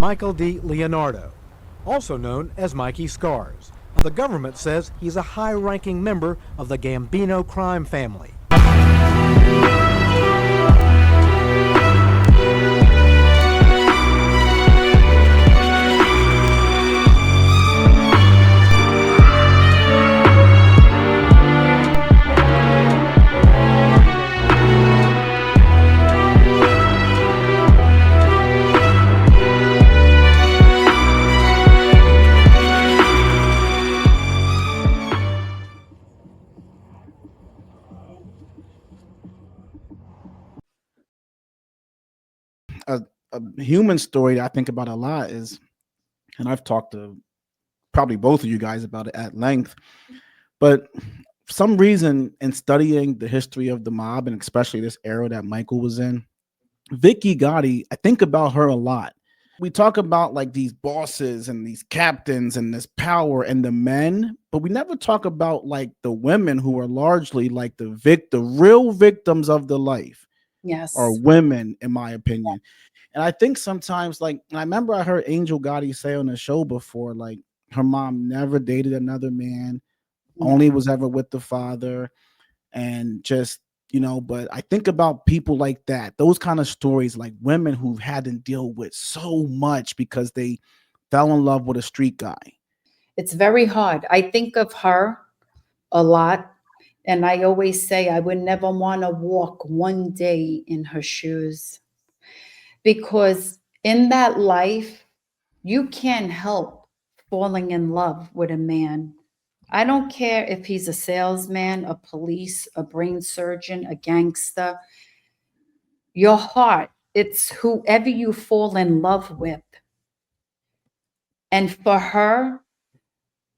Michael DiLeonardo, also known as Mikey Scars. The government says he's a high-ranking member of the Gambino crime family. A human story that I think about a lot is, and I've talked to probably both of you guys about it at length, but for some reason in studying the history of the mob and especially this era that Michael was in, Vicky Gotti, I think about her a lot. We talk about like these bosses and these captains and this power and the men, but we never talk about like the women who are largely like the real victims of the life are Yes. women, in my opinion. And I think sometimes, like, I remember I heard Angel Gotti say on the show before, like, her mom never dated another man, Yeah. only was ever with the father, and just, but I think about people like that, those kind of stories, like women who've had to deal with so much because they fell in love with a street guy. It's very hard. I think of her a lot, and I always say I would never want to walk one day in her shoes, because in that life, you can't help falling in love with a man. I don't care if he's a salesman, a police, a brain surgeon, a gangster. Your heart, it's whoever you fall in love with. And for her,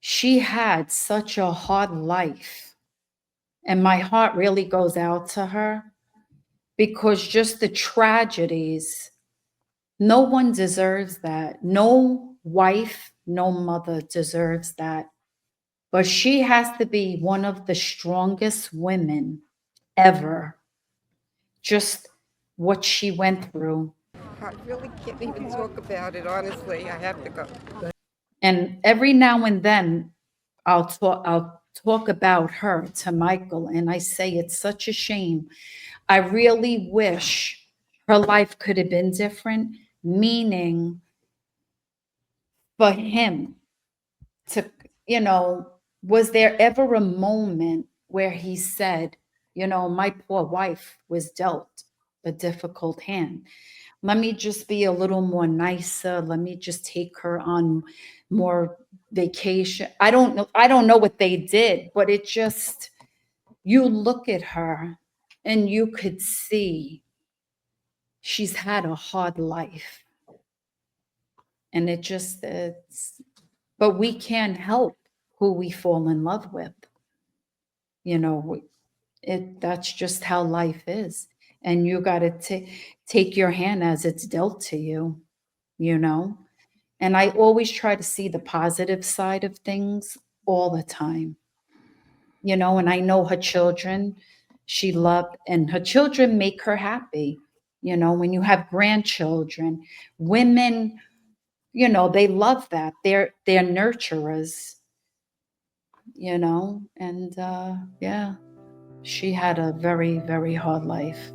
she had such a hard life. And my heart really goes out to her, because just the tragedies, no one deserves that. No wife, no mother deserves that. But she has to be one of the strongest women ever. Just what she went through. I really can't even talk about it, honestly. I have to go. And every now and then I'll talk about her to Michael, and I say it's such a shame. I really wish her life could have been different, meaning for him to, you know, was there ever a moment where he said, my poor wife was dealt a difficult hand. Let me just be a little more nicer. Let me just take her on more vacation. I don't know what they did, but it just, you look at her and you could see she's had a hard life. And but we can't help who we fall in love with. You know, that's just how life is. And you got to take your hand as it's dealt to you, you know? And I always try to see the positive side of things all the time, and I know her children, she loved, and her children make her happy. When you have grandchildren, women, they love that. They're nurturers, and yeah, she had a very, very hard life.